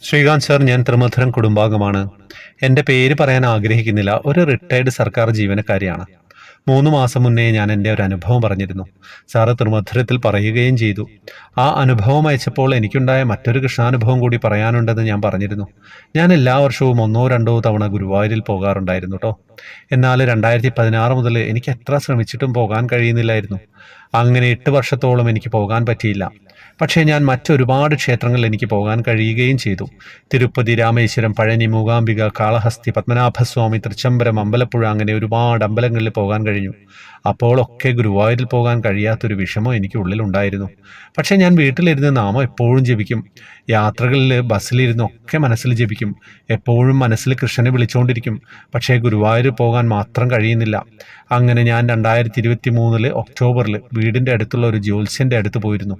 Srikanth sir, ഞാൻ തൃമധുരം കുടുംബാംഗമാണ്. എൻ്റെ പേര് പറയാൻ ആഗ്രഹിക്കുന്നില്ല. ഒരു റിട്ടയർഡ് സർക്കാർ ജീവനക്കാരിയാണ്. 3 മാസം മുന്നേ ഞാൻ എൻ്റെ ഒരു അനുഭവം പറഞ്ഞിരുന്നു. സാറ് തൃമധുരത്തിൽ പറയുകയും ചെയ്തു. ആ അനുഭവം അയച്ചപ്പോൾ എനിക്കുണ്ടായ മറ്റൊരു കൃഷ്ണാനുഭവം കൂടി പറയാനുണ്ടെന്ന് ഞാൻ പറഞ്ഞിരുന്നു. ഞാൻ എല്ലാ വർഷവും 1-2 തവണ ഗുരുവായൂരിൽ പോകാറുണ്ടായിരുന്നു കേട്ടോ. എന്നാൽ 2016 മുതൽ എനിക്ക് എത്ര ശ്രമിച്ചിട്ടും പോകാൻ കഴിയുന്നില്ലായിരുന്നു. അങ്ങനെ 8 വർഷത്തോളം എനിക്ക് പോകാൻ പറ്റിയില്ല. പക്ഷേ ഞാൻ മറ്റൊരുപാട് ക്ഷേത്രങ്ങളിൽ എനിക്ക് പോകാൻ കഴിയുകയും ചെയ്തു. തിരുപ്പതി, രാമേശ്വരം, പഴനി, മൂകാംബിക, കാളഹസ്തി, പത്മനാഭസ്വാമി, തൃച്ചംബരം, അമ്പലപ്പുഴ, അങ്ങനെ ഒരുപാട് അമ്പലങ്ങളിൽ പോകാൻ കഴിഞ്ഞു. അപ്പോഴൊക്കെ ഗുരുവായൂരിൽ പോകാൻ കഴിയാത്തൊരു വിഷമം എനിക്ക് ഉള്ളിലുണ്ടായിരുന്നു. പക്ഷേ ഞാൻ വീട്ടിലിരുന്ന് നാമം എപ്പോഴും ജപിക്കും. യാത്രകളിൽ ബസ്സിലിരുന്നൊക്കെ മനസ്സിൽ ജപിക്കും. എപ്പോഴും മനസ്സിൽ കൃഷ്ണനെ വിളിച്ചുകൊണ്ടിരിക്കും. പക്ഷേ ഗുരുവായൂർ പോകാൻ മാത്രം കഴിയുന്നില്ല. അങ്ങനെ ഞാൻ 2023 ഒക്ടോബറിൽ വീടിൻ്റെ അടുത്തുള്ള ഒരു ജ്യോത്സ്യൻ്റെ അടുത്ത് പോയിരുന്നു.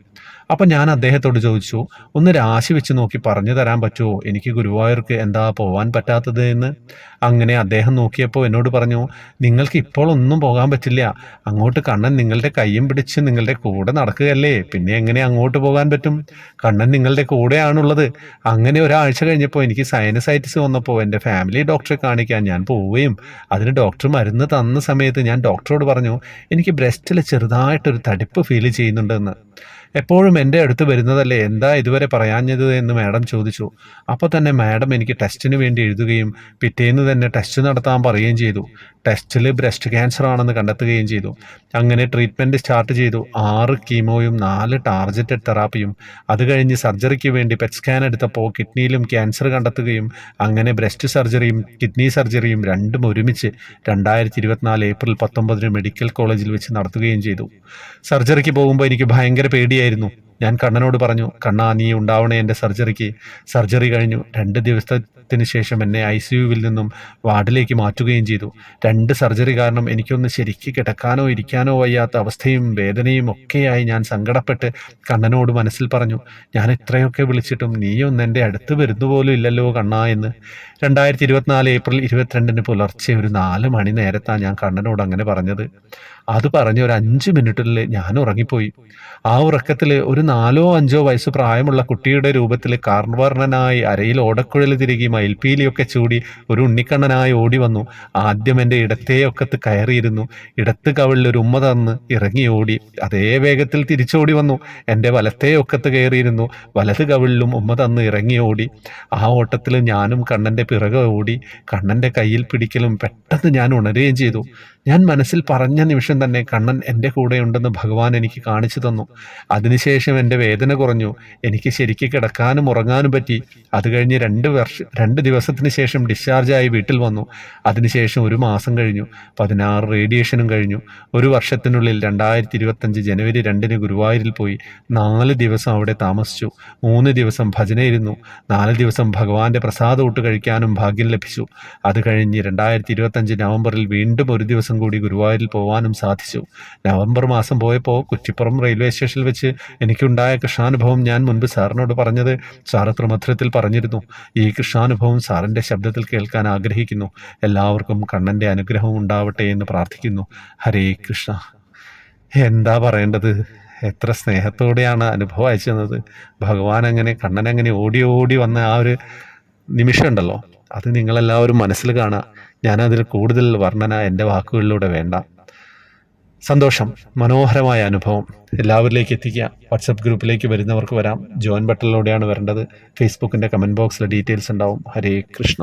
അപ്പം ഞാൻ അദ്ദേഹത്തോട് ചോദിച്ചു, ഒന്ന് രാശി വെച്ച് നോക്കി പറഞ്ഞു തരാൻ പറ്റുമോ, എനിക്ക് ഗുരുവായൂർക്ക് എന്താ പോകാൻ പറ്റാത്തത് എന്ന്. അങ്ങനെ അദ്ദേഹം നോക്കിയപ്പോൾ എന്നോട് പറഞ്ഞു, നിങ്ങൾക്ക് ഇപ്പോൾ ഒന്നും പോകാൻ പറ്റില്ല. അങ്ങോട്ട് കണ്ണൻ നിങ്ങളുടെ കയ്യും പിടിച്ച് നിങ്ങളുടെ കൂടെ നടക്കുകയല്ലേ, പിന്നെ എങ്ങനെ അങ്ങോട്ട് പോകാൻ പറ്റും? കണ്ണൻ നിങ്ങളുടെ കൂടെയാണുള്ളത്. അങ്ങനെ ഒരാഴ്ച കഴിഞ്ഞപ്പോൾ എനിക്ക് സൈനസൈറ്റിസ് വന്നപ്പോൾ എൻ്റെ ഫാമിലി ഡോക്ടറെ കാണിക്കാൻ ഞാൻ പോവുകയും അതിന് ഡോക്ടർ മരുന്ന് തന്ന സമയത്ത് ഞാൻ ഡോക്ടറോട് പറഞ്ഞു, എനിക്ക് ബ്രസ്റ്റിൽ ചെറുതായിട്ടൊരു തടിപ്പ് ഫീൽ ചെയ്യുന്നുണ്ടെന്ന്. എപ്പോഴും എൻ്റെ അടുത്ത് വരുന്നതല്ലേ, എന്താ ഇതുവരെ പറയാഞ്ഞത് എന്ന് മാഡം ചോദിച്ചു. അപ്പോൾ തന്നെ മാഡം എനിക്ക് ടെസ്റ്റിന് വേണ്ടി എഴുതുകയും പിറ്റേന്ന് തന്നെ ടെസ്റ്റ് നടത്താൻ പറയുകയും ചെയ്തു. ടെസ്റ്റിൽ ബ്രസ്റ്റ് ക്യാൻസർ ആണെന്ന് കണ്ടെത്തുകയും ചെയ്തു. അങ്ങനെ ട്രീറ്റ്മെൻറ്റ് സ്റ്റാർട്ട് ചെയ്തു. 6 കീമോയും 4 ടാർജറ്റഡ് തെറാപ്പിയും. അത് കഴിഞ്ഞ് സർജറിക്ക് വേണ്ടി പെറ്റ് സ്കാൻ എടുത്തപ്പോൾ കിഡ്നിയിലും ക്യാൻസർ കണ്ടെത്തുകയും അങ്ങനെ ബ്രസ്റ്റ് സർജറിയും കിഡ്നി സർജറിയും രണ്ടും ഒരുമിച്ച് 2024 ഏപ്രിൽ 19 മെഡിക്കൽ കോളേജിൽ വെച്ച് നടത്തുകയും ചെയ്തു. സർജറിക്ക് പോകുമ്പോൾ എനിക്ക് ഭയങ്കര പേടിയായിരുന്നു. ഞാൻ കണ്ണനോട് പറഞ്ഞു, കണ്ണാ നീ ഉണ്ടാവണേ എൻ്റെ സർജറിക്ക്. സർജറി കഴിഞ്ഞു. 2 ദിവസത്തിന് ശേഷം എന്നെ ICUവിൽ നിന്നും വാർഡിലേക്ക് മാറ്റുകയും ചെയ്തു. 2 സർജറി കാരണം എനിക്കൊന്ന് ശരിക്ക് കിടക്കാനോ ഇരിക്കാനോ വയ്യാത്ത അവസ്ഥയും വേദനയും ഒക്കെയായി ഞാൻ സങ്കടപ്പെട്ട് കണ്ണനോട് മനസ്സിൽ പറഞ്ഞു, ഞാൻ ഇത്രയൊക്കെ വിളിച്ചിട്ടും നീയൊന്ന് എൻ്റെ അടുത്ത് വരുന്നു പോലും ഇല്ലല്ലോ കണ്ണാ എന്ന്. 2024 ഏപ്രിൽ 22 പുലർച്ചെ ഒരു 4 മണി നേരത്താണ് ഞാൻ കണ്ണനോട് അങ്ങനെ പറഞ്ഞത്. അത് പറഞ്ഞ് ഒരു 5 മിനിറ്റിൽ ഞാൻ ഉറങ്ങിപ്പോയി. ആ ഉറക്കത്തിൽ ഒരു 4-5 വയസ്സ് പ്രായമുള്ള കുട്ടിയുടെ രൂപത്തിൽ കാർവർണ്ണനായി അരയിൽ ഓടക്കുഴൽ തിരികെ മയിൽപ്പീലിയൊക്കെ ചൂടി ഒരു ഉണ്ണിക്കണ്ണനായി ഓടി വന്നു. ആദ്യം എൻ്റെ ഇടത്തേ ഒക്കത്ത് കയറിയിരുന്നു. ഇടത്ത് കവിളിൽ ഒരു ഉമ്മ തന്ന് ഇറങ്ങി ഓടി. അതേ വേഗത്തിൽ തിരിച്ചോടി വന്നു. എൻ്റെ വലത്തേ ഒക്കത്ത് കയറിയിരുന്നു. വലത് കവിളിലും ഉമ്മ തന്ന് ഇറങ്ങി ഓടി. ആ ഓട്ടത്തിൽ ഞാനും കണ്ണൻ്റെ പിറകെ ഓടി. കണ്ണൻ്റെ കയ്യിൽ പിടിക്കലും പെട്ടെന്ന് ഞാൻ ഉണരുകയും ചെയ്തു. ഞാൻ മനസ്സിൽ പറഞ്ഞ നിമിഷം തന്നെ കണ്ണൻ എൻ്റെ കൂടെയുണ്ടെന്ന് ഭഗവാൻ എനിക്ക് കാണിച്ചു തന്നു. അതിനുശേഷം എൻ്റെ വേദന കുറഞ്ഞു. എനിക്ക് ശരിക്ക് കിടക്കാനും ഉറങ്ങാനും പറ്റി. അത് കഴിഞ്ഞ് 2 ദിവസത്തിന് ശേഷം ഡിസ്ചാർജായി വീട്ടിൽ വന്നു. അതിനുശേഷം 1 മാസം കഴിഞ്ഞു. 16 റേഡിയേഷനും കഴിഞ്ഞു. 1 വർഷത്തിനുള്ളിൽ 2025 ജനുവരി 2 ഗുരുവായൂരിൽ പോയി. 4 ദിവസം അവിടെ താമസിച്ചു. 3 ദിവസം ഭജനയിരുന്നു. 4 ദിവസം ഭഗവാന്റെ പ്രസാദം ഊട്ട് കഴിക്കാനും ഭാഗ്യം ലഭിച്ചു. അത് കഴിഞ്ഞ് 2025 നവംബറിൽ വീണ്ടും 1 ദിവസം കൂടി ഗുരുവായൂരിൽ പോകാനും സാധിച്ചു. നവംബർ മാസം പോയപ്പോൾ കുറ്റിപ്പുറം റെയിൽവേ സ്റ്റേഷനിൽ വെച്ച് എനിക്കുണ്ടായ കൃഷ്ണാനുഭവം ഞാൻ മുൻപ് സാറിനോട് പറഞ്ഞത് സാറ് തൃമധുരത്തിൽ പറഞ്ഞിരുന്നു. ഈ കൃഷ്ണാനുഭവം സാറിൻ്റെ ശബ്ദത്തിൽ കേൾക്കാൻ ആഗ്രഹിക്കുന്നു. എല്ലാവർക്കും കണ്ണൻ്റെ അനുഗ്രഹം ഉണ്ടാവട്ടെ എന്ന് പ്രാർത്ഥിക്കുന്നു. ഹരേ കൃഷ്ണ. എന്താ പറയേണ്ടത്? എത്ര സ്നേഹത്തോടെയാണ് അനുഭവം അയച്ചു തന്നത്. ഭഗവാൻ അങ്ങനെ കണ്ണനങ്ങനെ ഓടി ഓടി വന്ന ആ ഒരു നിമിഷം ഉണ്ടല്ലോ, അത് നിങ്ങളെല്ലാവരും മനസ്സിൽ കാണുക. ഞാനതിൽ കൂടുതൽ വർണ്ണന എൻ്റെ വാക്കുകളിലൂടെ വേണ്ട. സന്തോഷം. മനോഹരമായ അനുഭവം എല്ലാവരിലേക്ക് എത്തിക്കുക. വാട്സപ്പ് ഗ്രൂപ്പിലേക്ക് വരുന്നവർക്ക് വരാം. ജോയിൻ ബട്ടണിലൂടെയാണ് വരേണ്ടത്. ഫേസ്ബുക്കിൻ്റെ കമൻറ്റ് ബോക്സിൽ ഡീറ്റെയിൽസ് ഉണ്ടാവും. ഹരേ കൃഷ്ണ.